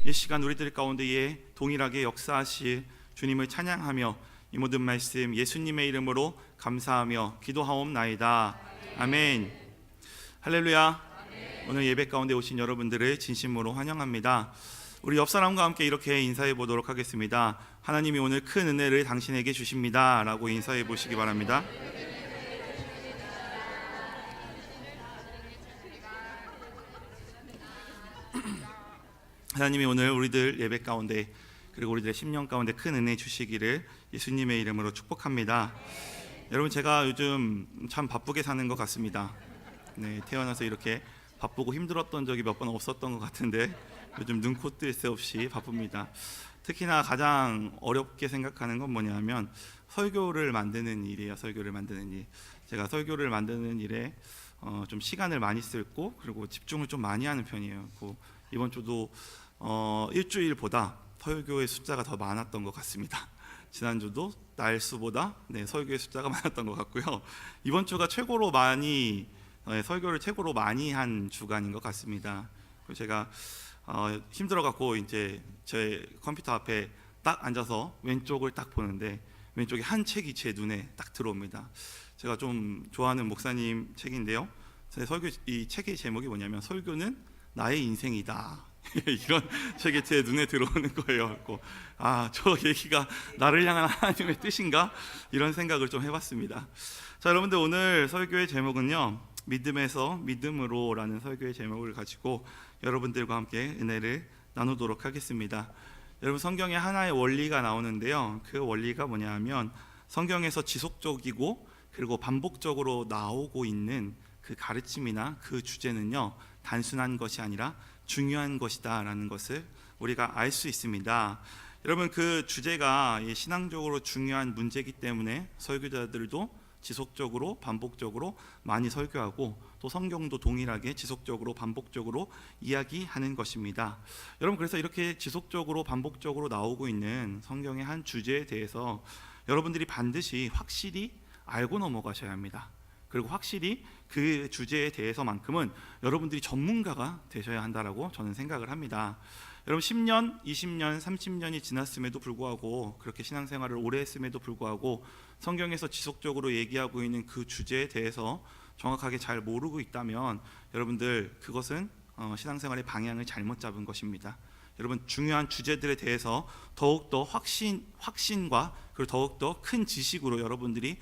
이 시간 우리들 가운데에 동일하게 역사하실 주님을 찬양하며 이 모든 말씀 예수님의 이름으로 감사하며 기도하옵나이다. 아멘. 할렐루야. 오늘 예배 가운데 오신 여러분들을 진심으로 환영합니다. 우리 옆 사람과 함께 이렇게 인사해 보도록 하겠습니다. 하나님이 오늘 큰 은혜를 당신에게 주십니다 라고 인사해 보시기 바랍니다. 하나님이 오늘 우리들 예배 가운데 그리고 우리들의 심령 가운데 큰 은혜 주시기를 예수님의 이름으로 축복합니다. 여러분, 제가 요즘 참 바쁘게 사는 것 같습니다. 네, 태어나서 이렇게 바쁘고 힘들었던 적이 몇 번 없었던 것 같은데 요즘 눈코 뜰 새 없이 바쁩니다. 특히나 가장 어렵게 생각하는 건 뭐냐면 설교를 만드는 일이에요. 설교를 만드는 일. 제가 설교를 만드는 일에 좀 시간을 많이 쓰고 그리고 집중을 좀 많이 하는 편이에요. 이번 주도 일주일보다 설교의 숫자가 더 많았던 것 같습니다. 지난주도 날 수보다 설교의 숫자가 많았던 것 같고요. 이번 주가 최고로 많이 설교를 최고로 많이 한 주간인 것 같습니다. 그리고 제가 힘들어갖고 이제 제 컴퓨터 앞에 딱 앉아서 왼쪽을 딱 보는데 왼쪽에 한 책이 제 눈에 딱 들어옵니다. 제가 좀 좋아하는 목사님 책인데요. 제 설교 이 책의 제목이 뭐냐면 설교는 나의 인생이다. 이런 책이 제 눈에 들어오는 거예요. 저 얘기가 나를 향한 하나님의 뜻인가? 이런 생각을 좀 해봤습니다. 자, 여러분들, 오늘 설교의 제목은요, 믿음에서 믿음으로 라는 설교의 제목을 가지고 여러분들과 함께 은혜를 나누도록 하겠습니다. 여러분, 성경에 하나의 원리가 나오는데요, 그 원리가 뭐냐 하면 성경에서 지속적이고 그리고 반복적으로 나오고 있는 그 가르침이나 그 주제는요, 단순한 것이 아니라 중요한 것이다 라는 것을 우리가 알 수 있습니다. 여러분, 그 주제가 신앙적으로 중요한 문제이기 때문에 설교자들도 지속적으로 반복적으로 많이 설교하고 또 성경도 동일하게 지속적으로 반복적으로 이야기하는 것입니다. 여러분, 그래서 이렇게 지속적으로 반복적으로 나오고 있는 성경의 한 주제에 대해서 여러분들이 반드시 확실히 알고 넘어가셔야 합니다. 그리고 확실히 그 주제에 대해서만큼은 여러분들이 전문가가 되셔야 한다라고 저는 생각을 합니다. 여러분, 10년, 20년, 30년이 지났음에도 불구하고 그렇게 신앙생활을 오래 했음에도 불구하고 성경에서 지속적으로 얘기하고 있는 그 주제에 대해서 정확하게 잘 모르고 있다면 여러분들, 그것은 신앙생활의 방향을 잘못 잡은 것입니다. 여러분, 중요한 주제들에 대해서 더욱더 확신과 그리고 더욱더 큰 지식으로 여러분들이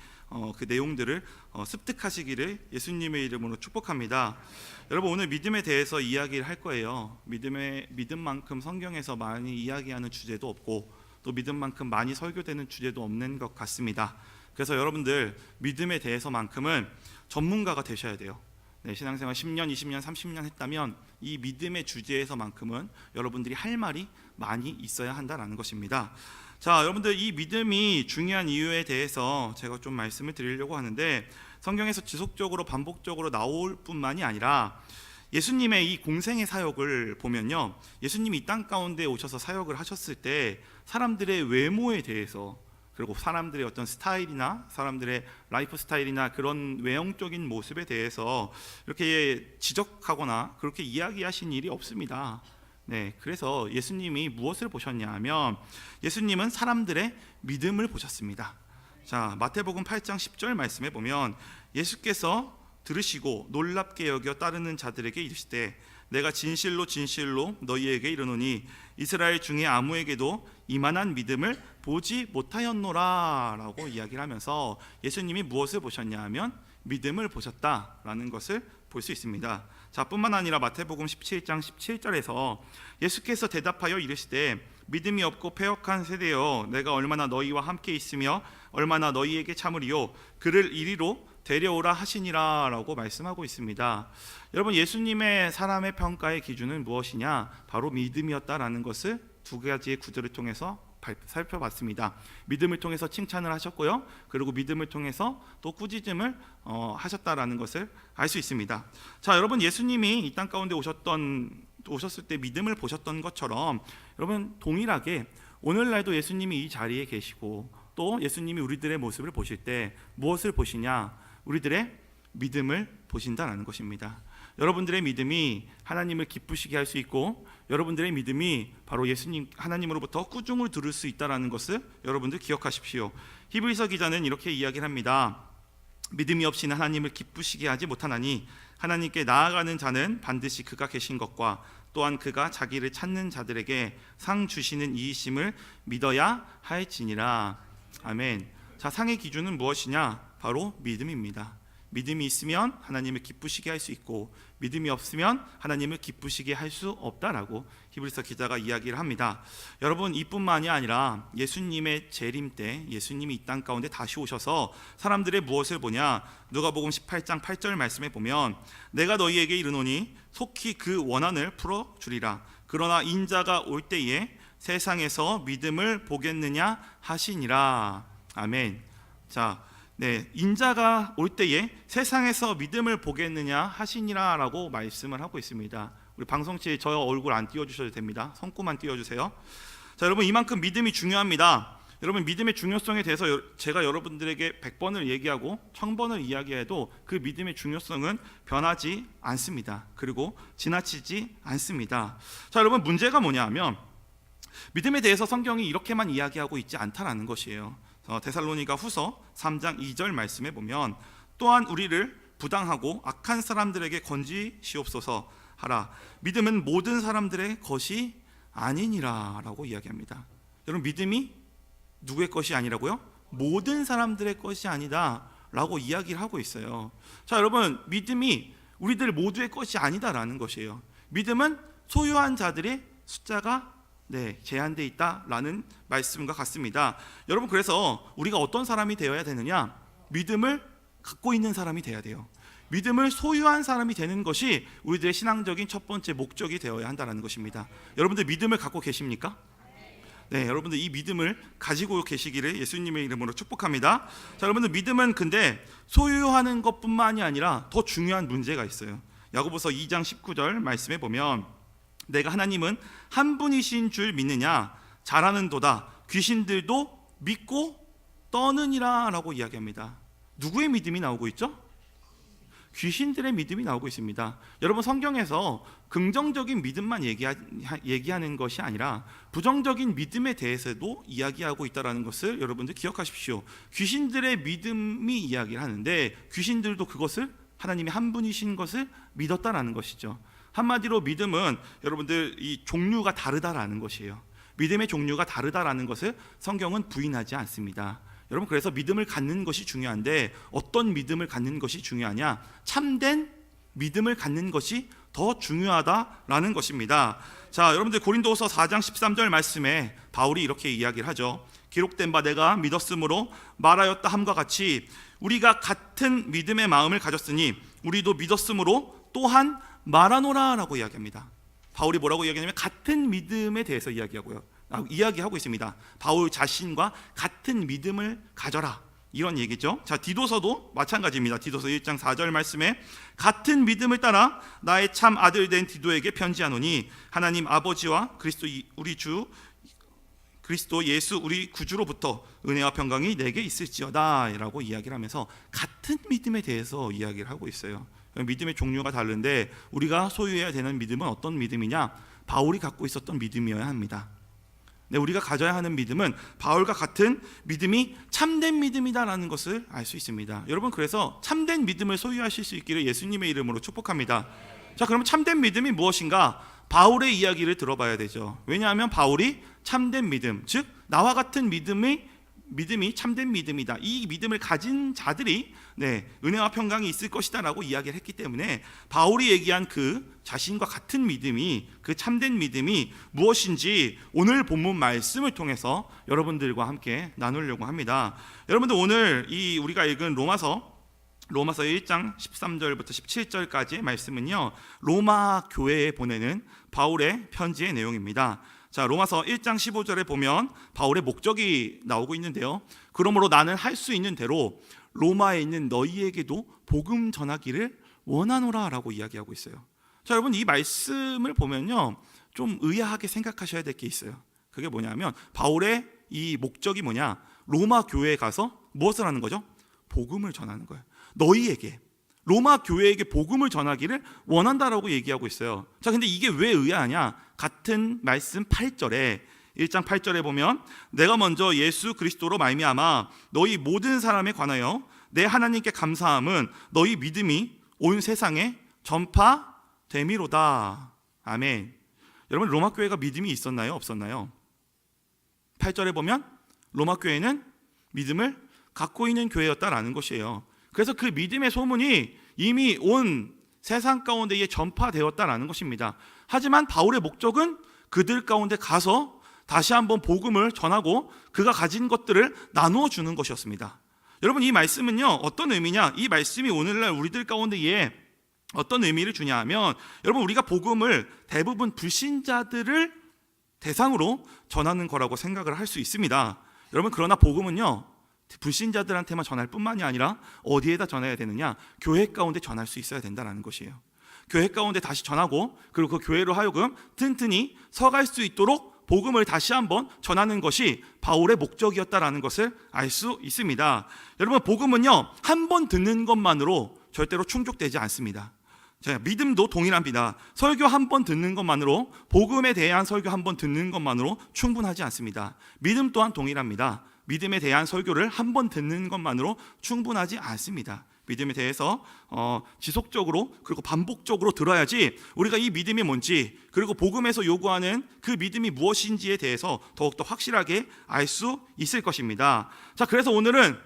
그 내용들을 습득하시기를 예수님의 이름으로 축복합니다. 여러분, 오늘 믿음에 대해서 이야기를 할 거예요. 믿음만큼 성경에서 많이 이야기하는 주제도 없고 또 믿음만큼 많이 설교되는 주제도 없는 것 같습니다. 그래서 여러분들, 믿음에 대해서만큼은 전문가가 되셔야 돼요. 신앙생활 10년, 20년, 30년 했다면 이 믿음의 주제에서만큼은 여러분들이 할 말이 많이 있어야 한다는 것입니다. 자, 여러분들, 이 믿음이 중요한 이유에 대해서 제가 좀 말씀을 드리려고 하는데, 성경에서 지속적으로 반복적으로 나올 뿐만이 아니라 예수님의 이 공생의 사역을 보면요, 예수님이 이 땅 가운데 오셔서 사역을 하셨을 때 사람들의 외모에 대해서 그리고 사람들의 어떤 스타일이나 사람들의 라이프 스타일이나 그런 외형적인 모습에 대해서 이렇게 지적하거나 그렇게 이야기하신 일이 없습니다. 그래서 예수님이 무엇을 보셨냐 하면 예수님은 사람들의 믿음을 보셨습니다. 자, 마태복음 8장 10절 말씀에 보면 예수께서 들으시고 놀랍게 여겨 따르는 자들에게 이르시되 내가 진실로 진실로 너희에게 이르노니 이스라엘 중에 아무에게도 이만한 믿음을 보지 못하였노라 라고 이야기를 하면서 예수님이 무엇을 보셨냐 하면 믿음을 보셨다라는 것을 볼 수 있습니다. 자, 뿐만 아니라 마태복음 17장 17절에서 예수께서 대답하여 이르시되 믿음이 없고 패역한 세대여 내가 얼마나 너희와 함께 있으며 얼마나 너희에게 참으리요 그를 이리로 데려오라 하시니라 라고 말씀하고 있습니다. 여러분, 예수님의 사람의 평가의 기준은 무엇이냐? 바로 믿음이었다라는 것을 두 가지의 구절을 통해서 살펴봤습니다. 믿음을 통해서 칭찬을 하셨고요, 그리고 믿음을 통해서 또 꾸짖음을 하셨다라는 것을 알 수 있습니다. 자, 여러분, 예수님이 이 땅 가운데 오셨을 때 믿음을 보셨던 것처럼 여러분, 동일하게 오늘날도 예수님이 이 자리에 계시고 또 예수님이 우리들의 모습을 보실 때 무엇을 보시냐? 우리들의 믿음을 보신다라는 것입니다. 여러분들의 믿음이 하나님을 기쁘시게 할 수 있고 여러분들의 믿음이 바로 예수님 하나님으로부터 꾸중을 들을 수 있다는 것을 여러분들 기억하십시오. 히브리서 기자는 이렇게 이야기를 합니다. 믿음이 없이는 하나님을 기쁘시게 하지 못하나니 하나님께 나아가는 자는 반드시 그가 계신 것과 또한 그가 자기를 찾는 자들에게 상 주시는 이이심을 믿어야 할지니라. 아멘. 자, 상의 기준은 무엇이냐? 바로 믿음입니다. 믿음이 있으면 하나님을 기쁘시게 할 수 있고 믿음이 없으면 하나님을 기쁘시게 할 수 없다라고 히브리서 기자가 이야기를 합니다. 여러분, 이뿐만이 아니라 예수님의 재림 때 예수님이 이 땅 가운데 다시 오셔서 사람들의 무엇을 보냐? 누가복음 18장 8절 말씀에 보면 내가 너희에게 이르노니 속히 그 원한을 풀어주리라. 그러나 인자가 올 때에 세상에서 믿음을 보겠느냐 하시니라. 아멘. 자, 인자가 올 때에 세상에서 믿음을 보겠느냐 하시니라 라고 말씀을 하고 있습니다. 우리 방송치에 저 얼굴 안 띄워주셔도 됩니다. 손꼽만 띄워주세요. 자, 여러분, 이만큼 믿음이 중요합니다. 여러분, 믿음의 중요성에 대해서 제가 여러분들에게 100번을 얘기하고 1000번을 이야기해도 그 믿음의 중요성은 변하지 않습니다. 그리고 지나치지 않습니다. 자, 여러분, 문제가 뭐냐 하면 믿음에 대해서 성경이 이렇게만 이야기하고 있지 않다라는 것이에요. 데살로니가 후서 3장 2절 말씀에 보면 또한 우리를 부당하고 악한 사람들에게 건지시옵소서 하라. 믿음은 모든 사람들의 것이 아니니라 라고 이야기합니다. 여러분, 믿음이 누구의 것이 아니라고요? 모든 사람들의 것이 아니다 라고 이야기를 하고 있어요. 자, 여러분, 믿음이 우리들 모두의 것이 아니다라는 것이에요. 믿음은 소유한 자들의 숫자가 제한되어 있다라는 말씀과 같습니다. 여러분, 그래서 우리가 어떤 사람이 되어야 되느냐? 믿음을 갖고 있는 사람이 되어야 돼요. 믿음을 소유한 사람이 되는 것이 우리들의 신앙적인 첫 번째 목적이 되어야 한다는 것입니다. 여러분들 믿음을 갖고 계십니까? 네, 여러분들 이 믿음을 가지고 계시기를 예수님의 이름으로 축복합니다. 자, 여러분들, 믿음은 근데 소유하는 것뿐만이 아니라 더 중요한 문제가 있어요. 야고보서 2장 19절 말씀에 보면 내가 하나님은 한 분이신 줄 믿느냐? 잘하는도다. 귀신들도 믿고 떠느니라 라고 이야기합니다. 누구의 믿음이 나오고 있죠? 귀신들의 믿음이 나오고 있습니다. 여러분, 성경에서 긍정적인 믿음만 얘기하는 것이 아니라 부정적인 믿음에 대해서도 이야기하고 있다는 것을 여러분들 기억하십시오. 귀신들의 믿음이 이야기를 하는데 귀신들도 그것을 하나님이 한 분이신 것을 믿었다라는 것이죠. 한마디로 믿음은 여러분들 이 종류가 다르다라는 것이에요. 믿음의 종류가 다르다라는 것을 성경은 부인하지 않습니다. 여러분, 그래서 믿음을 갖는 것이 중요한데 어떤 믿음을 갖는 것이 중요하냐? 참된 믿음을 갖는 것이 더 중요하다라는 것입니다. 자, 여러분들 고린도후서 4장 13절 말씀에 바울이 이렇게 이야기를 하죠. 기록된 바 내가 믿었으므로 말하였다 함과 같이 우리가 같은 믿음의 마음을 가졌으니 우리도 믿었으므로 또한 말하노라 라고 이야기합니다. 바울이 뭐라고 이야기하냐면 같은 믿음에 대해서 이야기하고 있습니다. 바울 자신과 같은 믿음을 가져라, 이런 얘기죠. 자, 디도서도 마찬가지입니다. 디도서 1장 4절 말씀에 같은 믿음을 따라 나의 참 아들 된 디도에게 편지하노니 하나님 아버지와 그리스도 예수 우리 구주로부터 은혜와 평강이 내게 있을지어다 라고 이야기를 하면서 같은 믿음에 대해서 이야기를 하고 있어요. 믿음의 종류가 다른데 우리가 소유해야 되는 믿음은 어떤 믿음이냐? 바울이 갖고 있었던 믿음이어야 합니다. 우리가 가져야 하는 믿음은 바울과 같은 믿음이 참된 믿음이다라는 것을 알 수 있습니다. 여러분, 그래서 참된 믿음을 소유하실 수 있기를 예수님의 이름으로 축복합니다. 자, 그러면 참된 믿음이 무엇인가? 바울의 이야기를 들어봐야 되죠. 왜냐하면 바울이 참된 믿음, 즉 나와 같은 믿음이 참된 믿음이다, 이 믿음을 가진 자들이 은혜와 평강이 있을 것이다 라고 이야기를 했기 때문에 바울이 얘기한 그 자신과 같은 믿음이, 그 참된 믿음이 무엇인지 오늘 본문 말씀을 통해서 여러분들과 함께 나누려고 합니다. 여러분들, 오늘 이 우리가 읽은 로마서 1장 13절부터 17절까지의 말씀은요, 로마 교회에 보내는 바울의 편지의 내용입니다. 자, 로마서 1장 15절에 보면 바울의 목적이 나오고 있는데요. 그러므로 나는 할 수 있는 대로 로마에 있는 너희에게도 복음 전하기를 원하노라 라고 이야기하고 있어요. 자, 여러분, 이 말씀을 보면요, 좀 의아하게 생각하셔야 될 게 있어요. 그게 뭐냐면 바울의 이 목적이 뭐냐? 로마 교회에 가서 무엇을 하는 거죠? 복음을 전하는 거예요. 너희에게, 로마 교회에게 복음을 전하기를 원한다라고 얘기하고 있어요. 자, 근데 이게 왜 의아하냐? 같은 말씀 8절에 1장 8절에 보면 내가 먼저 예수 그리스도로 말미암아 너희 모든 사람에 관하여 내 하나님께 감사함은 너희 믿음이 온 세상에 전파됨이로다. 아멘. 여러분, 로마 교회가 믿음이 있었나요? 없었나요? 8절에 보면 로마 교회는 믿음을 갖고 있는 교회였다라는 것이에요. 그래서 그 믿음의 소문이 이미 온 세상 가운데에 전파되었다라는 것입니다. 하지만 바울의 목적은 그들 가운데 가서 다시 한번 복음을 전하고 그가 가진 것들을 나누어 주는 것이었습니다. 여러분, 이 말씀은요, 어떤 의미냐? 이 말씀이 오늘날 우리들 가운데에 어떤 의미를 주냐 하면, 여러분, 우리가 복음을 대부분 불신자들을 대상으로 전하는 거라고 생각을 할 수 있습니다. 여러분, 그러나 복음은요, 불신자들한테만 전할 뿐만이 아니라 어디에다 전해야 되느냐? 교회 가운데 전할 수 있어야 된다는 것이에요. 교회 가운데 다시 전하고, 그리고 그 교회로 하여금 튼튼히 서갈 수 있도록 복음을 다시 한번 전하는 것이 바울의 목적이었다라는 것을 알 수 있습니다. 여러분, 복음은요, 한 번 듣는 것만으로 절대로 충족되지 않습니다. 자, 믿음도 동일합니다. 설교 한 번 듣는 것만으로, 복음에 대한 설교 한 번 듣는 것만으로 충분하지 않습니다. 믿음 또한 동일합니다. 믿음에 대한 설교를 한 번 듣는 것만으로 충분하지 않습니다. 믿음에 대해서 지속적으로 그리고 반복적으로 들어야지 우리가 이 믿음이 뭔지, 그리고 복음에서 요구하는 그 믿음이 무엇인지에 대해서 더욱더 확실하게 알 수 있을 것입니다. 자, 그래서 오늘은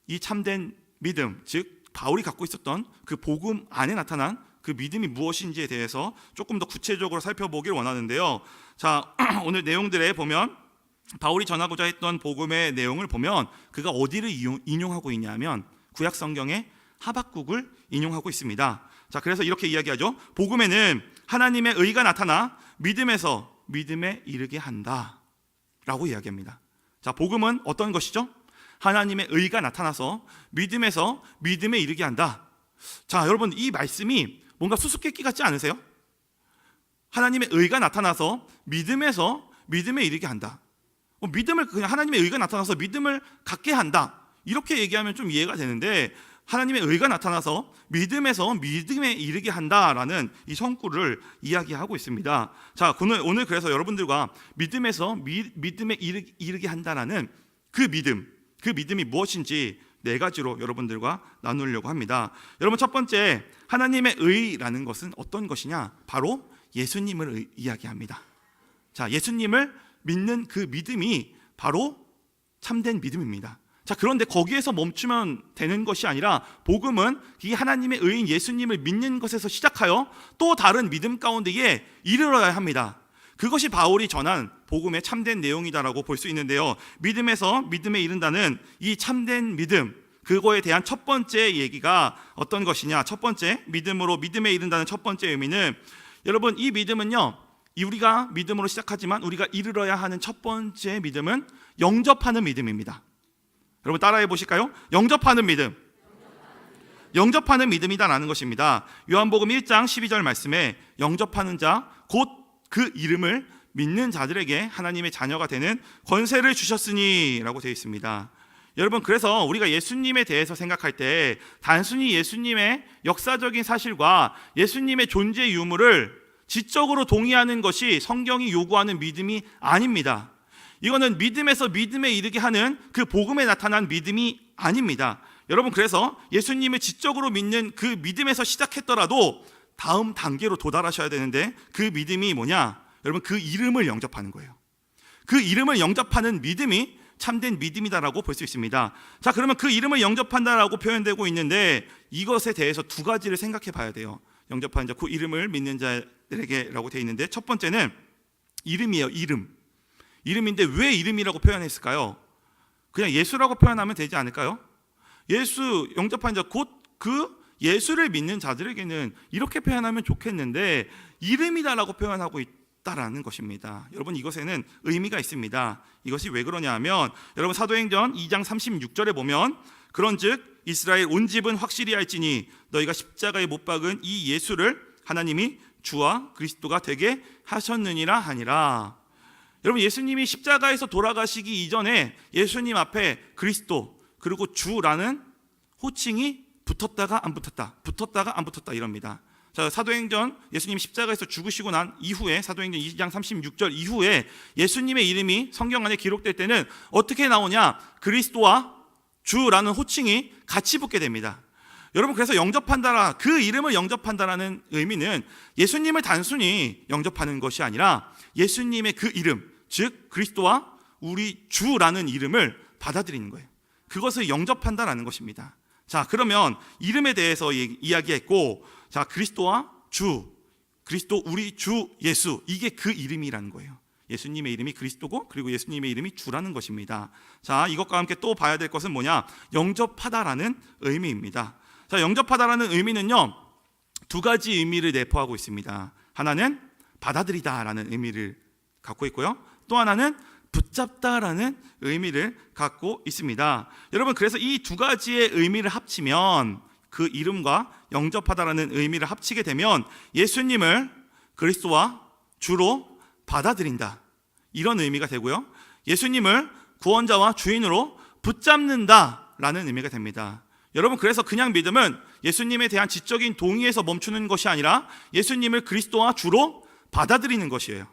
이 참된 믿음, 즉 바울이 갖고 있었던 그 복음 안에 나타난 그 믿음이 무엇인지에 대해서 조금 더 구체적으로 살펴보길 원하는데요. 자, 오늘 내용들에 보면 바울이 전하고자 했던 복음의 내용을 보면 그가 어디를 인용하고 있냐면 구약 성경의 하박국을 인용하고 있습니다. 자, 그래서 이렇게 이야기하죠. 복음에는 하나님의 의가 나타나 믿음에서 믿음에 이르게 한다 라고 이야기합니다. 자, 복음은 어떤 것이죠? 하나님의 의가 나타나서 믿음에서 믿음에 이르게 한다. 자, 여러분, 이 말씀이 뭔가 수수께끼 같지 않으세요? 하나님의 의가 나타나서 믿음에서 믿음에 이르게 한다. 믿음을, 그냥 하나님의 의가 나타나서 믿음을 갖게 한다, 이렇게 얘기하면 좀 이해가 되는데, 하나님의 의가 나타나서 믿음에서 믿음에 이르게 한다라는 이 성구를 이야기하고 있습니다. 자, 오늘 그래서 여러분들과 믿음에서 믿음에 이르게 한다라는 그 믿음이 무엇인지 네 가지로 여러분들과 나누려고 합니다. 여러분, 첫 번째, 하나님의 의라는 것은 어떤 것이냐? 바로 예수님을 이야기합니다. 자, 예수님을 믿는 그 믿음이 바로 참된 믿음입니다. 자, 그런데 거기에서 멈추면 되는 것이 아니라 복음은 이 하나님의 의인 예수님을 믿는 것에서 시작하여 또 다른 믿음 가운데에 이르러야 합니다. 그것이 바울이 전한 복음의 참된 내용이다라고 볼 수 있는데요. 믿음에서 믿음에 이른다는 이 참된 믿음, 그거에 대한 첫 번째 얘기가 어떤 것이냐? 첫 번째, 믿음으로 믿음에 이른다는 첫 번째 의미는, 여러분, 이 믿음은요, 우리가 믿음으로 시작하지만 우리가 이르러야 하는 첫 번째 믿음은 영접하는 믿음입니다. 여러분, 따라해 보실까요? 영접하는 믿음. 영접하는 믿음이다라는 것입니다. 요한복음 1장 12절 말씀에 영접하는 자, 곧 그 이름을 믿는 자들에게 하나님의 자녀가 되는 권세를 주셨으니 라고 되어 있습니다. 여러분, 그래서 우리가 예수님에 대해서 생각할 때 단순히 예수님의 역사적인 사실과 예수님의 존재 유무를 지적으로 동의하는 것이 성경이 요구하는 믿음이 아닙니다. 이거는 믿음에서 믿음에 이르게 하는 그 복음에 나타난 믿음이 아닙니다. 여러분, 그래서 예수님을 지적으로 믿는 그 믿음에서 시작했더라도 다음 단계로 도달하셔야 되는데, 그 믿음이 뭐냐? 여러분, 그 이름을 영접하는 거예요. 그 이름을 영접하는 믿음이 참된 믿음이다라고 볼 수 있습니다. 자, 그러면 그 이름을 영접한다라고 표현되고 있는데 이것에 대해서 두 가지를 생각해 봐야 돼요. 영접하는 자, 그 이름을 믿는 자들에게라고 되어 있는데, 첫 번째는 이름이에요. 이름인데 왜 이름이라고 표현했을까요? 그냥 예수라고 표현하면 되지 않을까요? 예수, 영접하는 자, 곧 그 예수를 믿는 자들에게는 이렇게 표현하면 좋겠는데 이름이다라고 표현하고 있다라는 것입니다. 여러분, 이것에는 의미가 있습니다. 이것이 왜 그러냐 하면, 여러분, 사도행전 2장 36절에 보면 그런즉 이스라엘 온 집은 확실히 알지니 너희가 십자가에 못 박은 이 예수를 하나님이 주와 그리스도가 되게 하셨느니라 하니라. 여러분, 예수님이 십자가에서 돌아가시기 이전에 예수님 앞에 그리스도 그리고 주라는 호칭이 붙었다가 안 붙었다, 붙었다가 안 붙었다 이럽니다. 자, 사도행전 예수님이 십자가에서 죽으시고 난 이후에 사도행전 2장 36절 이후에 예수님의 이름이 성경 안에 기록될 때는 어떻게 나오냐? 그리스도와 주라는 호칭이 같이 붙게 됩니다. 여러분, 그래서 영접한다라, 그 이름을 영접한다라는 의미는 예수님을 단순히 영접하는 것이 아니라 예수님의 그 이름, 즉 그리스도와 우리 주라는 이름을 받아들이는 거예요. 그것을 영접한다라는 것입니다. 자, 그러면 이름에 대해서 이야기했고, 자, 그리스도와 주, 그리스도 우리 주 예수, 이게 그 이름이라는 거예요. 예수님의 이름이 그리스도고, 그리고 예수님의 이름이 주라는 것입니다. 자, 이것과 함께 또 봐야 될 것은 뭐냐? 영접하다라는 의미입니다. 자, 영접하다라는 의미는요, 두 가지 의미를 내포하고 있습니다. 하나는 받아들이다라는 의미를 갖고 있고요, 또 하나는 붙잡다라는 의미를 갖고 있습니다. 여러분, 그래서 이 두 가지의 의미를 합치면, 그 이름과 영접하다라는 의미를 합치게 되면 예수님을 그리스도와 주로 받아들인다, 이런 의미가 되고요, 예수님을 구원자와 주인으로 붙잡는다라는 의미가 됩니다. 여러분, 그래서 그냥 믿음은 예수님에 대한 지적인 동의에서 멈추는 것이 아니라 예수님을 그리스도와 주로 받아들이는 것이에요.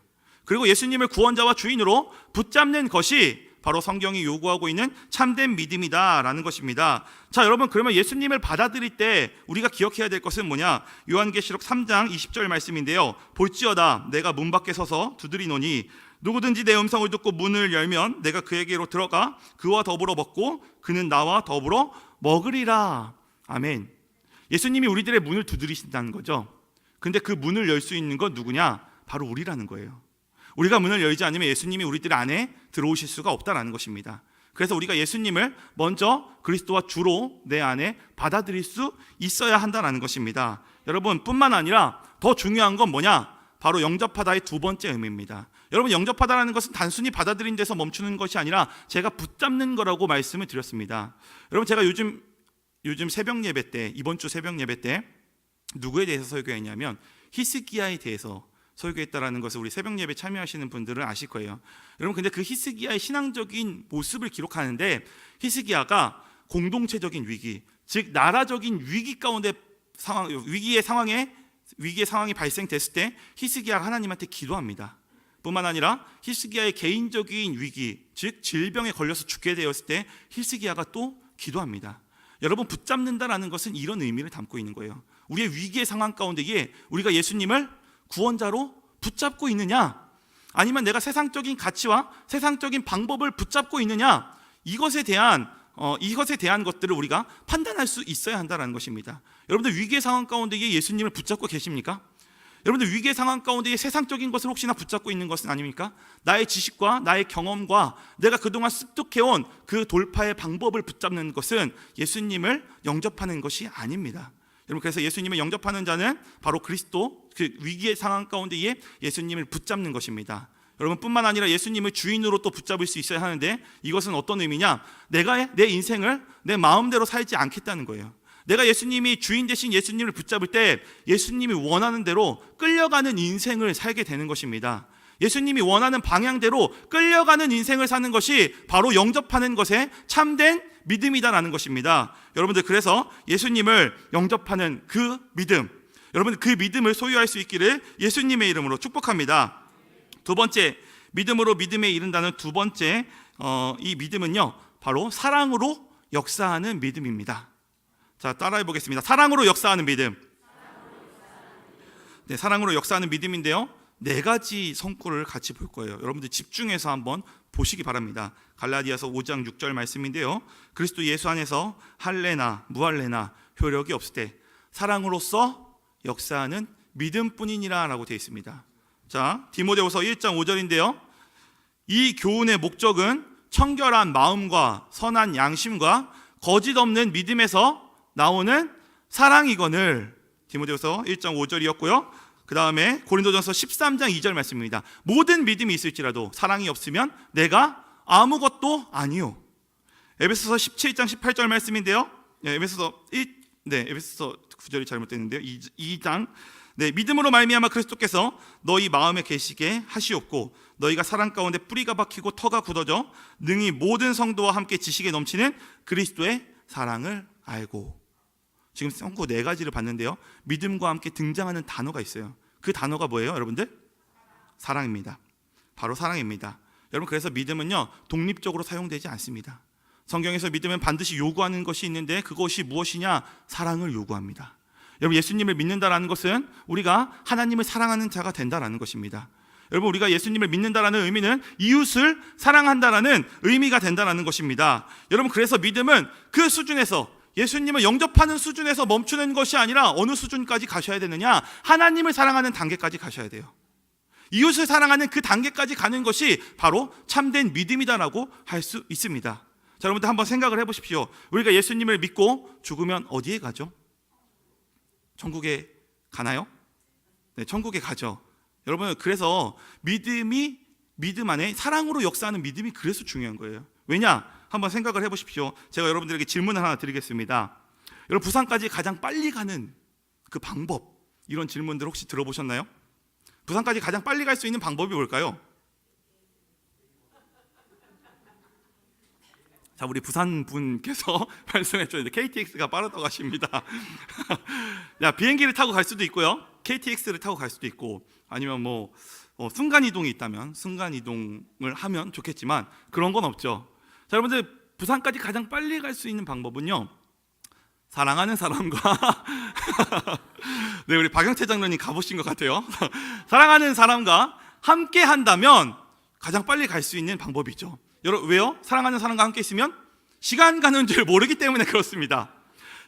그리고 예수님을 구원자와 주인으로 붙잡는 것이 바로 성경이 요구하고 있는 참된 믿음이다라는 것입니다. 자, 여러분, 그러면 예수님을 받아들일 때 우리가 기억해야 될 것은 뭐냐? 요한계시록 3장 20절 말씀인데요, 볼지어다 내가 문 밖에 서서 두드리노니 누구든지 내 음성을 듣고 문을 열면 내가 그에게로 들어가 그와 더불어 먹고 그는 나와 더불어 먹으리라. 아멘. 예수님이 우리들의 문을 두드리신다는 거죠. 근데 그 문을 열 수 있는 건 누구냐? 바로 우리라는 거예요. 우리가 문을 열지 않으면 예수님이 우리들 안에 들어오실 수가 없다라는 것입니다. 그래서 우리가 예수님을 먼저 그리스도와 주로 내 안에 받아들일 수 있어야 한다는 것입니다. 여러분, 뿐만 아니라 더 중요한 건 뭐냐? 바로 영접하다의 두 번째 의미입니다. 여러분, 영접하다라는 것은 단순히 받아들인 데서 멈추는 것이 아니라 제가 붙잡는 거라고 말씀을 드렸습니다. 여러분, 제가 요즘 새벽 예배 때, 이번 주 새벽 예배 때 누구에 대해서 설교했냐면 히스기야에 대해서 설교했다라는 것을 우리 새벽 예배 참여하시는 분들은 아실 거예요. 여러분, 근데 그 히스기야의 신앙적인 모습을 기록하는데 히스기야가 공동체적인 위기, 즉 나라적인 위기 가운데 위기의 상황이 발생됐을 때 히스기야가 하나님한테 기도합니다. 뿐만 아니라 히스기야의 개인적인 위기, 즉 질병에 걸려서 죽게 되었을 때 히스기야가 또 기도합니다. 여러분, 붙잡는다라는 것은 이런 의미를 담고 있는 거예요. 우리의 위기의 상황 가운데에 우리가 예수님을 구원자로 붙잡고 있느냐, 아니면 내가 세상적인 가치와 세상적인 방법을 붙잡고 있느냐, 이것에 대한 것들을 우리가 판단할 수 있어야 한다는 것입니다. 여러분들, 위기의 상황 가운데에 예수님을 붙잡고 계십니까? 여러분들, 위기의 상황 가운데에 세상적인 것을 혹시나 붙잡고 있는 것은 아닙니까? 나의 지식과 나의 경험과 내가 그동안 습득해온 그 돌파의 방법을 붙잡는 것은 예수님을 영접하는 것이 아닙니다. 여러분, 그래서 예수님을 영접하는 자는 바로 그리스도, 그 위기의 상황 가운데에 예수님을 붙잡는 것입니다. 여러분, 뿐만 아니라 예수님을 주인으로 또 붙잡을 수 있어야 하는데, 이것은 어떤 의미냐? 내가 내 인생을 내 마음대로 살지 않겠다는 거예요. 내가 예수님이 주인 대신 예수님을 붙잡을 때 예수님이 원하는 대로 끌려가는 인생을 살게 되는 것입니다. 예수님이 원하는 방향대로 끌려가는 인생을 사는 것이 바로 영접하는 것의 참된 믿음이다라는 것입니다. 여러분들, 그래서 예수님을 영접하는 그 믿음, 여러분들 그 믿음을 소유할 수 있기를 예수님의 이름으로 축복합니다. 두 번째, 믿음으로 믿음에 이른다는 두 번째 이 믿음은요, 바로 사랑으로 역사하는 믿음입니다. 자, 따라해 보겠습니다. 사랑으로 역사하는 믿음. 네, 사랑으로 역사하는 믿음인데요, 네 가지 성구를 같이 볼 거예요. 여러분들 집중해서 한번 보시기 바랍니다. 갈라디아서 5장 6절 말씀인데요, 그리스도 예수 안에서 할례나 무할례나 효력이 없을 때 사랑으로서 역사하는 믿음뿐이니라 라고 되어 있습니다. 자, 디모데후서 1장 5절인데요, 이 교훈의 목적은 청결한 마음과 선한 양심과 거짓 없는 믿음에서 나오는 사랑이거늘. 디모데후서 1장 5절이었고요. 그 다음에 고린도전서 13장 2절 말씀입니다. 모든 믿음이 있을지라도 사랑이 없으면 내가 아무것도 아니요. 에베소서 17장 18절 말씀인데요, 에베소서 9절이 잘못됐는데요, 2장. 네, 믿음으로 말미암아 그리스도께서 너희 마음에 계시게 하시옵고 너희가 사랑 가운데 뿌리가 박히고 터가 굳어져 능히 모든 성도와 함께 지식에 넘치는 그리스도의 사랑을 알고. 지금 성구 4가지를 봤는데요. 믿음과 함께 등장하는 단어가 있어요. 그 단어가 뭐예요, 여러분들? 사랑입니다. 바로 사랑입니다. 여러분, 그래서 믿음은요, 독립적으로 사용되지 않습니다. 성경에서 믿음은 반드시 요구하는 것이 있는데 그것이 무엇이냐? 사랑을 요구합니다. 여러분, 예수님을 믿는다라는 것은 우리가 하나님을 사랑하는 자가 된다라는 것입니다. 여러분, 우리가 예수님을 믿는다라는 의미는 이웃을 사랑한다라는 의미가 된다라는 것입니다. 여러분, 그래서 믿음은 그 수준에서, 예수님을 영접하는 수준에서 멈추는 것이 아니라 어느 수준까지 가셔야 되느냐? 하나님을 사랑하는 단계까지 가셔야 돼요. 이웃을 사랑하는 그 단계까지 가는 것이 바로 참된 믿음이다라고 할 수 있습니다. 자, 여러분들 한번 생각을 해보십시오. 우리가 예수님을 믿고 죽으면 어디에 가죠? 천국에 가나요? 네, 천국에 가죠. 여러분, 그래서 믿음 안에 사랑으로 역사하는 믿음이 그래서 중요한 거예요. 왜냐? 한번 생각을 해보십시오. 제가 여러분들에게 질문을 하나 드리겠습니다. 여러분, 부산까지 가장 빨리 가는 그 방법, 이런 질문들 혹시 들어보셨나요? 부산까지 가장 빨리 갈 수 있는 방법이 뭘까요? 자, 우리 부산 분께서 말씀해 주셨는데 KTX가 빠르다고 하십니다. 야, 비행기를 타고 갈 수도 있고요, KTX를 타고 갈 수도 있고, 아니면 순간이동이 있다면 순간이동을 하면 좋겠지만 그런 건 없죠. 자, 여러분들, 부산까지 가장 빨리 갈 수 있는 방법은요, 사랑하는 사람과 네, 우리 박영채 장로님 가보신 것 같아요. 사랑하는 사람과 함께 한다면 가장 빨리 갈 수 있는 방법이죠. 여러분, 왜요? 사랑하는 사람과 함께 있으면 시간 가는 줄 모르기 때문에 그렇습니다.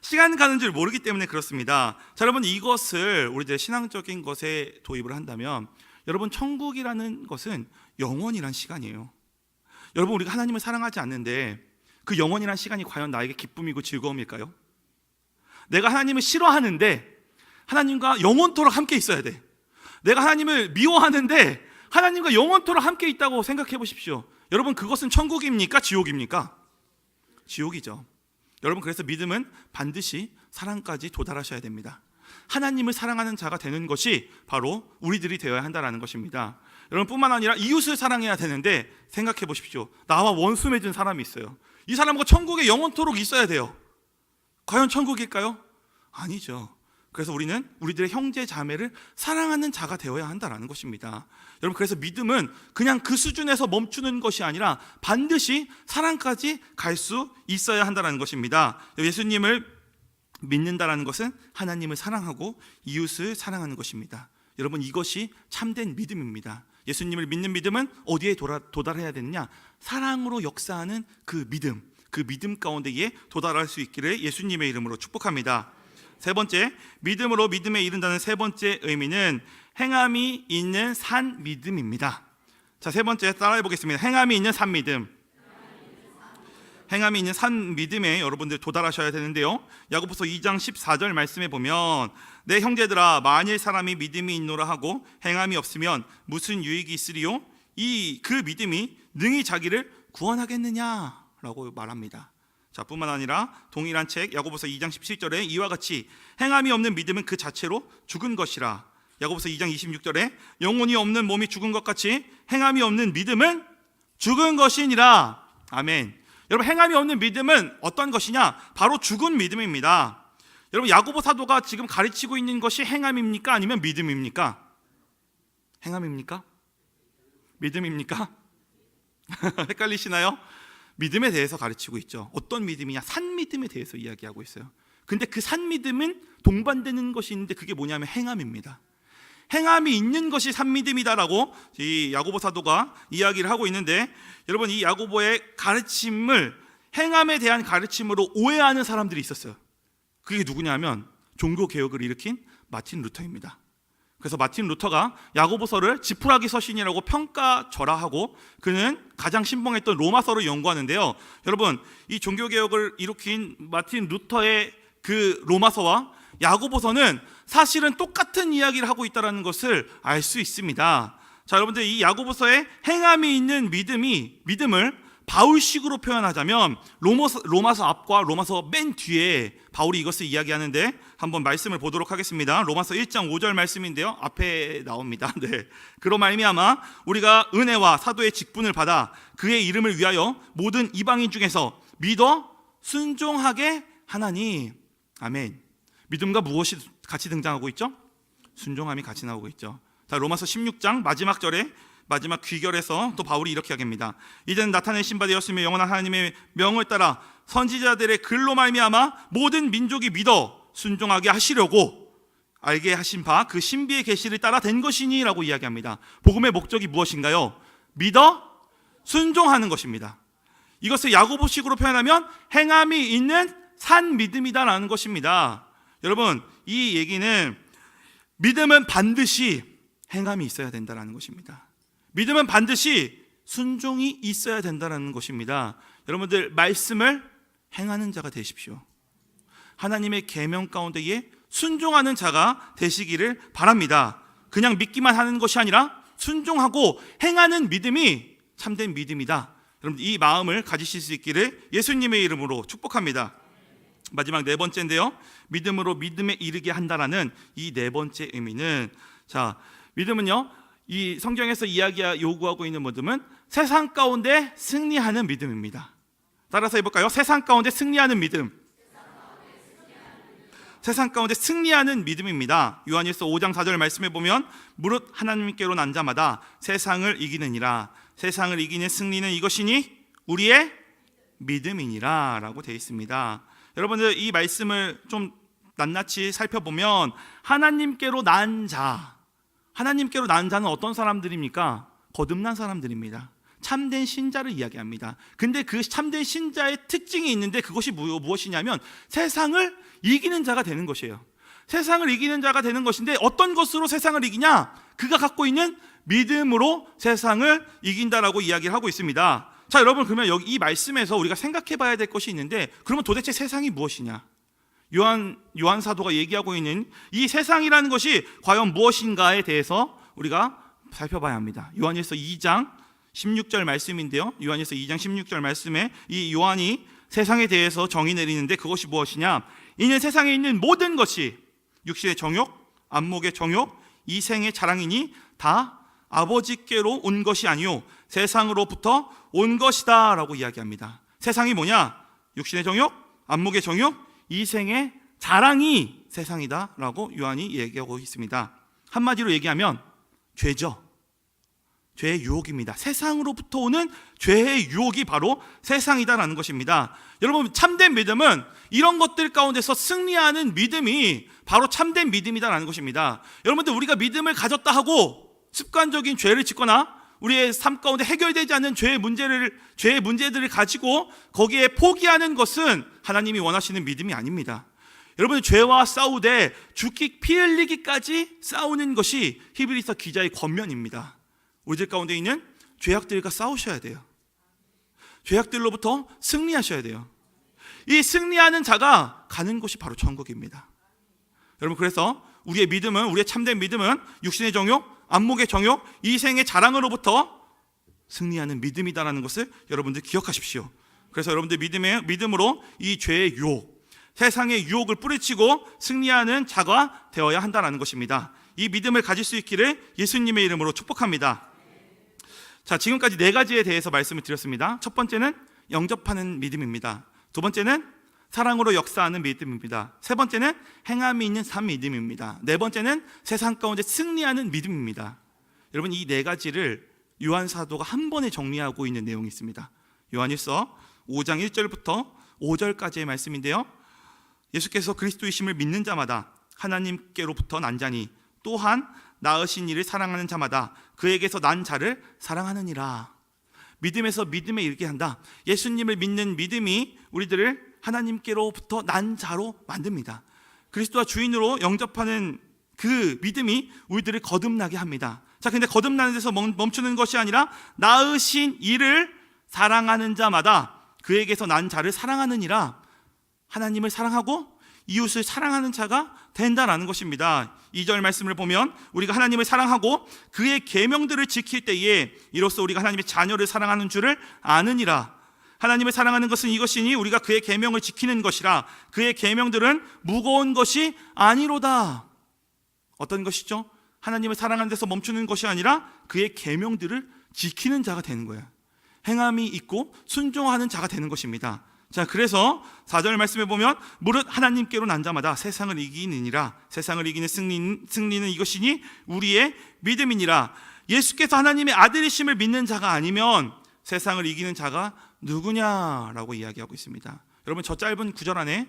시간 가는 줄 모르기 때문에 그렇습니다. 자, 여러분, 이것을 우리들 신앙적인 것에 도입을 한다면, 여러분, 천국이라는 것은 영원이란 시간이에요. 여러분, 우리가 하나님을 사랑하지 않는데 그 영원이란 시간이 과연 나에게 기쁨이고 즐거움일까요? 내가 하나님을 싫어하는데 하나님과 영원토록 함께 있어야 돼. 내가 하나님을 미워하는데 하나님과 영원토록 함께 있다고 생각해 보십시오. 여러분, 그것은 천국입니까? 지옥입니까? 지옥이죠. 여러분, 그래서 믿음은 반드시 사랑까지 도달하셔야 됩니다. 하나님을 사랑하는 자가 되는 것이 바로 우리들이 되어야 한다는 것입니다. 여러분, 뿐만 아니라 이웃을 사랑해야 되는데 생각해 보십시오. 나와 원수 맺은 사람이 있어요. 이 사람과 천국에 영원토록 있어야 돼요. 과연 천국일까요? 아니죠. 그래서 우리는 우리들의 형제 자매를 사랑하는 자가 되어야 한다는 것입니다. 여러분, 그래서 믿음은 그냥 그 수준에서 멈추는 것이 아니라 반드시 사랑까지 갈 수 있어야 한다는 것입니다. 예수님을 믿는다는 것은 하나님을 사랑하고 이웃을 사랑하는 것입니다. 여러분, 이것이 참된 믿음입니다. 예수님을 믿는 믿음은 어디에 도달해야 되느냐? 사랑으로 역사하는 그 믿음 가운데에 도달할 수 있기를 예수님의 이름으로 축복합니다. 세 번째, 믿음으로 믿음에 이른다는 세 번째 의미는 행함이 있는 산 믿음입니다. 자, 세 번째 따라해 보겠습니다. 행함이 있는 산 믿음. 행함이 있는 산 믿음에 여러분들 도달하셔야 되는데요, 야고보서 2장 14절 말씀에 보면, 내 형제들아, 만일 사람이 믿음이 있노라 하고 행함이 없으면 무슨 유익이 있으리요? 그 믿음이 능히 자기를 구원하겠느냐라고 말합니다. 자, 뿐만 아니라 동일한 책 야고보서 2장 17절에 이와 같이 행함이 없는 믿음은 그 자체로 죽은 것이라. 야고보서 2장 26절에 영혼이 없는 몸이 죽은 것 같이 행함이 없는 믿음은 죽은 것이니라. 아멘. 여러분, 행함이 없는 믿음은 어떤 것이냐? 바로 죽은 믿음입니다. 여러분, 야고보 사도가 지금 가르치고 있는 것이 행함입니까? 아니면 믿음입니까? 행함입니까? 믿음입니까? 헷갈리시나요? 믿음에 대해서 가르치고 있죠. 어떤 믿음이냐? 산 믿음에 대해서 이야기하고 있어요. 근데 그 산 믿음은 동반되는 것이 있는데 그게 뭐냐면 행함입니다. 행함이 있는 것이 산 믿음이다라고 이 야고보 사도가 이야기를 하고 있는데, 여러분, 이 야고보의 가르침을 행함에 대한 가르침으로 오해하는 사람들이 있었어요. 그게 누구냐면 종교 개혁을 일으킨 마틴 루터입니다. 그래서 마틴 루터가 야고보서를 지푸라기 서신이라고 평가절하하고 그는 가장 신봉했던 로마서를 연구하는데요, 여러분, 이 종교 개혁을 일으킨 마틴 루터의 그 로마서와 야고보서는 사실은 똑같은 이야기를 하고 있다는 것을 알 수 있습니다. 자, 여러분들, 이 야고보서에 행함이 있는 믿음을 바울식으로 표현하자면 로마서 앞과 로마서 맨 뒤에 바울이 이것을 이야기하는데 한번 말씀을 보도록 하겠습니다. 로마서 1장 5절 말씀인데요, 앞에 나옵니다. 네. 그로 말미암아 우리가 은혜와 사도의 직분을 받아 그의 이름을 위하여 모든 이방인 중에서 믿어 순종하게 하나니. 아멘. 믿음과 무엇이 같이 등장하고 있죠? 순종함이 같이 나오고 있죠. 자, 로마서 16장 마지막 절에 마지막 귀결에서 또 바울이 이렇게 하겠습니다. 이제는 나타내신 바 되었으며 영원한 하나님의 명을 따라 선지자들의 글로 말미암아 모든 민족이 믿어 순종하게 하시려고 알게 하신 바 그 신비의 계시를 따라 된 것이니 라고 이야기합니다. 복음의 목적이 무엇인가요? 믿어 순종하는 것입니다. 이것을 야고보식으로 표현하면 행함이 있는 산 믿음이다라는 것입니다. 여러분, 이 얘기는 믿음은 반드시 행함이 있어야 된다는 것입니다. 믿음은 반드시 순종이 있어야 된다는 것입니다. 여러분들, 말씀을 행하는 자가 되십시오. 하나님의 계명 가운데에 순종하는 자가 되시기를 바랍니다. 그냥 믿기만 하는 것이 아니라 순종하고 행하는 믿음이 참된 믿음이다. 여러분, 이 마음을 가지실 수 있기를 예수님의 이름으로 축복합니다. 마지막 네 번째인데요, 믿음으로 믿음에 이르게 한다라는 이 네 번째 의미는, 자, 믿음은요, 이 성경에서 요구하고 있는 믿음은 세상 가운데 승리하는 믿음입니다. 따라서 해볼까요? 세상 가운데 승리하는 믿음. 세상 가운데 승리하는 믿음입니다. 요한일서 5장 4절 말씀에 보면 무릇 하나님께로 난 자마다 세상을 이기느니라. 세상을 이기는 승리는 이것이니 우리의 믿음이니라 라고 되어 있습니다. 여러분들, 이 말씀을 좀 낱낱이 살펴보면 하나님께로 난 자, 하나님께로 난 자는 어떤 사람들입니까? 거듭난 사람들입니다. 참된 신자를 이야기합니다. 근데 그 참된 신자의 특징이 있는데 그것이 무엇이냐면 세상을 이기는 자가 되는 것이에요. 세상을 이기는 자가 되는 것인데 어떤 것으로 세상을 이기냐? 그가 갖고 있는 믿음으로 세상을 이긴다라고 이야기를 하고 있습니다. 자, 여러분, 그러면 여기 이 말씀에서 우리가 생각해 봐야 될 것이 있는데, 그러면 도대체 세상이 무엇이냐? 요한 사도가 얘기하고 있는 이 세상이라는 것이 과연 무엇인가에 대해서 우리가 살펴봐야 합니다. 요한일서 2장 16절 말씀인데요, 요한일서 2장 16절 말씀에 이 요한이 세상에 대해서 정의 내리는데 그것이 무엇이냐? 이는 세상에 있는 모든 것이 육신의 정욕, 안목의 정욕, 이생의 자랑이니 다 아버지께로 온 것이 아니요 세상으로부터 온 것이다 라고 이야기합니다. 세상이 뭐냐? 육신의 정욕, 안목의 정욕, 이생의 자랑이 세상이다 라고 요한이 얘기하고 있습니다. 한마디로 얘기하면 죄죠. 죄의 유혹입니다. 세상으로부터 오는 죄의 유혹이 바로 세상이다라는 것입니다. 여러분, 참된 믿음은 이런 것들 가운데서 승리하는 믿음이 바로 참된 믿음이다라는 것입니다. 여러분들, 우리가 믿음을 가졌다 하고 습관적인 죄를 짓거나 우리의 삶 가운데 해결되지 않는 죄의 문제들을 가지고 거기에 포기하는 것은 하나님이 원하시는 믿음이 아닙니다. 여러분, 죄와 싸우되 피 흘리기까지 싸우는 것이 히브리서 기자의 권면입니다. 우리들 가운데 있는 죄악들과 싸우셔야 돼요. 죄악들로부터 승리하셔야 돼요. 이 승리하는 자가 가는 곳이 바로 천국입니다. 여러분, 그래서 우리의 믿음은, 우리의 참된 믿음은 육신의 정욕, 안목의 정욕, 이생의 자랑으로부터 승리하는 믿음이다라는 것을 여러분들 기억하십시오. 그래서 여러분들 믿음으로 이 죄의 유혹, 세상의 유혹을 뿌리치고 승리하는 자가 되어야 한다는 것입니다. 이 믿음을 가질 수 있기를 예수님의 이름으로 축복합니다. 자, 지금까지 네 가지에 대해서 말씀을 드렸습니다. 첫 번째는 영접하는 믿음입니다. 두 번째는 사랑으로 역사하는 믿음입니다. 세 번째는 행함이 있는 삶 믿음입니다. 네 번째는 세상 가운데 승리하는 믿음입니다. 여러분, 이 네 가지를 요한 사도가 한 번에 정리하고 있는 내용이 있습니다. 요한일서 5장 1절부터 5절까지의 말씀인데요, 예수께서 그리스도이심을 믿는 자마다 하나님께로부터 난 자니 또한 낳으신 이를 사랑하는 자마다 그에게서 난 자를 사랑하느니라. 믿음에서 믿음에 이르게 한다. 예수님을 믿는 믿음이 우리들을 하나님께로부터 난 자로 만듭니다. 그리스도와 주인으로 영접하는 그 믿음이 우리들을 거듭나게 합니다. 자, 근데 거듭나는 데서 멈추는 것이 아니라 낳으신 이를 사랑하는 자마다 그에게서 난 자를 사랑하느니라. 하나님을 사랑하고 이웃을 사랑하는 자가 된다라는 것입니다. 2절 말씀을 보면 우리가 하나님을 사랑하고 그의 계명들을 지킬 때에 이로써 우리가 하나님의 자녀를 사랑하는 줄을 아느니라. 하나님을 사랑하는 것은 이것이니 우리가 그의 계명을 지키는 것이라. 그의 계명들은 무거운 것이 아니로다. 어떤 것이죠? 하나님을 사랑하는 데서 멈추는 것이 아니라 그의 계명들을 지키는 자가 되는 거예요. 행함이 있고 순종하는 자가 되는 것입니다. 자, 그래서 4절 말씀에 보면 무릇 하나님께로 난 자마다 세상을 이기느니라. 세상을 이기는 승리는 이것이니 우리의 믿음이니라. 예수께서 하나님의 아들이심을 믿는 자가 아니면 세상을 이기는 자가 누구냐라고 이야기하고 있습니다. 여러분, 저 짧은 구절 안에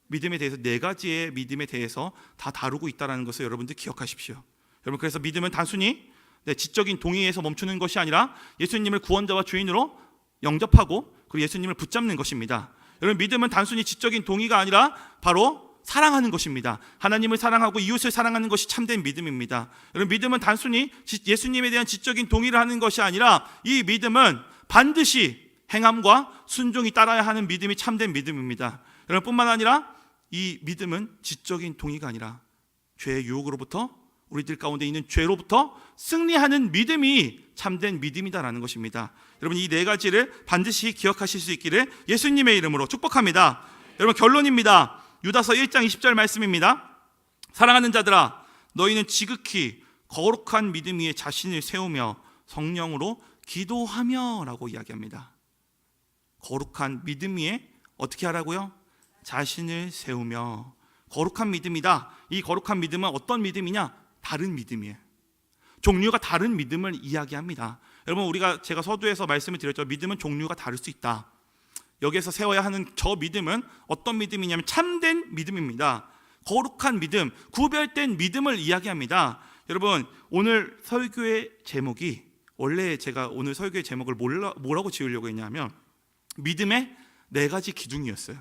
믿음에 대해서 4가지의 믿음에 대해서 다 다루고 있다는 것을 여러분들 기억하십시오. 여러분, 그래서 믿음은 단순히 지적인 동의에서 멈추는 것이 아니라 예수님을 구원자와 주인으로 영접하고 그리고 예수님을 붙잡는 것입니다. 여러분, 믿음은 단순히 지적인 동의가 아니라 바로 사랑하는 것입니다. 하나님을 사랑하고 이웃을 사랑하는 것이 참된 믿음입니다. 여러분, 믿음은 단순히 예수님에 대한 지적인 동의를 하는 것이 아니라 이 믿음은 반드시 행함과 순종이 따라야 하는 믿음이 참된 믿음입니다. 여러분, 뿐만 아니라 이 믿음은 지적인 동의가 아니라 죄의 유혹으로부터, 우리들 가운데 있는 죄로부터 승리하는 믿음이 참된 믿음이다라는 것입니다. 여러분, 이 4가지를 반드시 기억하실 수 있기를 예수님의 이름으로 축복합니다. 여러분, 결론입니다. 유다서 1장 20절 말씀입니다. 사랑하는 자들아, 너희는 지극히 거룩한 믿음 위에 자신을 세우며 성령으로 기도하며 라고 이야기합니다. 거룩한 믿음 위에 어떻게 하라고요? 자신을 세우며. 거룩한 믿음이다. 이 거룩한 믿음은 어떤 믿음이냐? 다른 믿음이에요. 종류가 다른 믿음을 이야기합니다. 여러분, 제가 서두에서 말씀을 드렸죠. 믿음은 종류가 다를 수 있다. 여기에서 세워야 하는 저 믿음은 어떤 믿음이냐면 참된 믿음입니다. 거룩한 믿음, 구별된 믿음을 이야기합니다. 여러분, 오늘 설교의 제목이, 원래 제가 오늘 설교의 제목을 뭐라고 지으려고 했냐면 믿음의 4가지 기둥이었어요.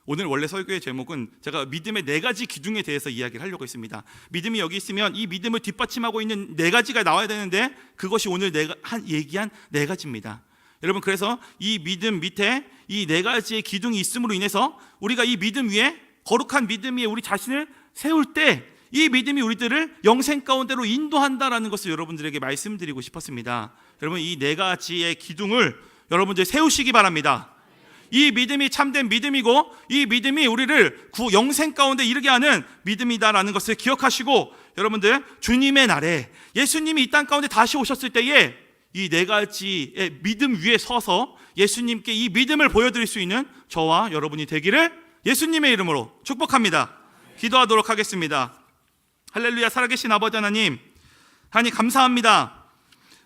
오늘 원래 설교의 제목은 제가 믿음의 4가지 기둥에 대해서 이야기를 하려고 했습니다. 믿음이 여기 있으면 이 믿음을 뒷받침하고 있는 4가지가 나와야 되는데 그것이 오늘 얘기한 4가지입니다. 여러분, 그래서 이 믿음 밑에 이 4가지의 기둥이 있음으로 인해서 우리가 이 믿음 위에, 거룩한 믿음 위에 우리 자신을 세울 때 이 믿음이 우리들을 영생 가운데로 인도한다라는 것을 여러분들에게 말씀드리고 싶었습니다. 여러분, 이 4가지의 기둥을 여러분들 세우시기 바랍니다. 이 믿음이 참된 믿음이고 이 믿음이 우리를 영생 가운데 이르게 하는 믿음이다라는 것을 기억하시고, 여러분들 주님의 날에 예수님이 이 땅 가운데 다시 오셨을 때에 이 4가지의 믿음 위에 서서 예수님께 이 믿음을 보여드릴 수 있는 저와 여러분이 되기를 예수님의 이름으로 축복합니다. 기도하도록 하겠습니다. 할렐루야. 살아계신 아버지 하나님 감사합니다.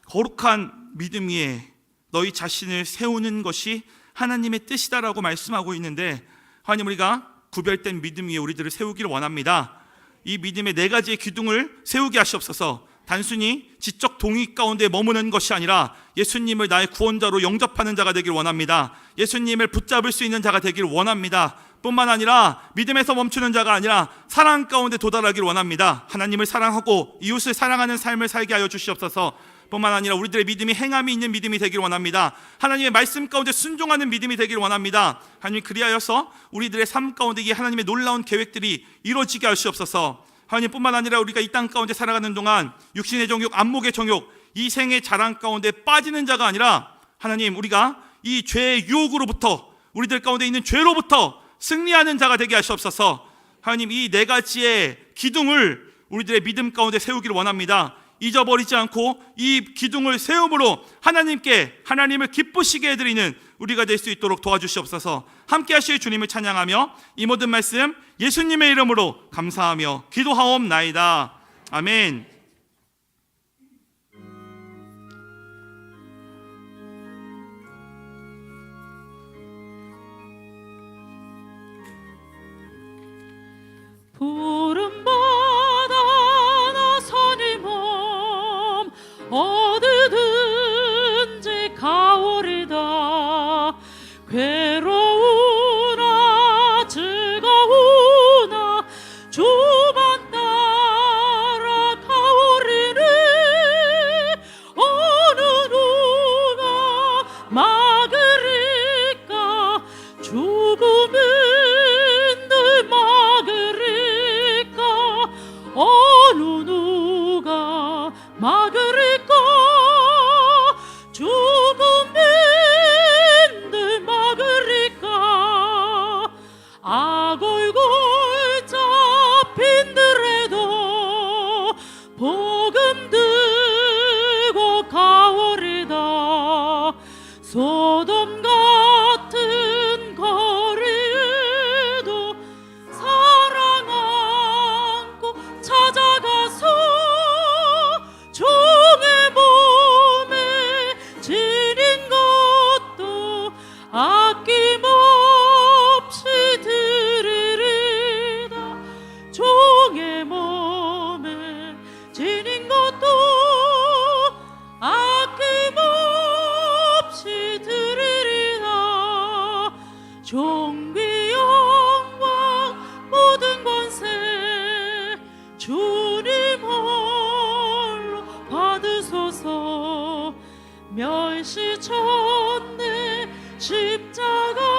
거룩한 믿음 위에 너희 자신을 세우는 것이 하나님의 뜻이다라고 말씀하고 있는데, 하나님, 우리가 구별된 믿음 위에 우리들을 세우기를 원합니다. 이 믿음의 4가지의 기둥을 세우게 하시옵소서. 단순히 지적 동의 가운데 머무는 것이 아니라 예수님을 나의 구원자로 영접하는 자가 되길 원합니다. 예수님을 붙잡을 수 있는 자가 되길 원합니다. 뿐만 아니라 믿음에서 멈추는 자가 아니라 사랑 가운데 도달하길 원합니다. 하나님을 사랑하고 이웃을 사랑하는 삶을 살게 하여 주시옵소서. 뿐만 아니라 우리들의 믿음이 행함이 있는 믿음이 되길 원합니다. 하나님의 말씀 가운데 순종하는 믿음이 되길 원합니다. 하나님, 그리하여서 우리들의 삶 가운데 이 하나님의 놀라운 계획들이 이루어지게 하시옵소서. 하나님, 뿐만 아니라 우리가 이 땅 가운데 살아가는 동안 육신의 정욕, 안목의 정욕, 이 생의 자랑 가운데 빠지는 자가 아니라, 하나님, 우리가 이 죄의 유혹으로부터, 우리들 가운데 있는 죄로부터 승리하는 자가 되게 하시옵소서. 하나님, 이 4가지의 기둥을 우리들의 믿음 가운데 세우기를 원합니다. 잊어버리지 않고 이 기둥을 세움으로 하나님을 기쁘시게 해드리는 우리가 될 수 있도록 도와주시옵소서. 함께 하실 주님을 찬양하며 이 모든 말씀 예수님의 이름으로 감사하며 기도하옵나이다. 아멘. 푸른바다 나선이 몸 어디든지 가오리다. 괴로우나 즐거우나 주만 따라 가오리니 어느 누가 막으리까. 죽음인들 막으리까. 어느 누가 막으리까. 죽음인들 막으리까. 악골골 잡힌들에도 복음 들고 가오리다. 소돔 같은 것 존귀 영광 모든 권세 주님 홀로 받으소서. 멸시쳤네 십자가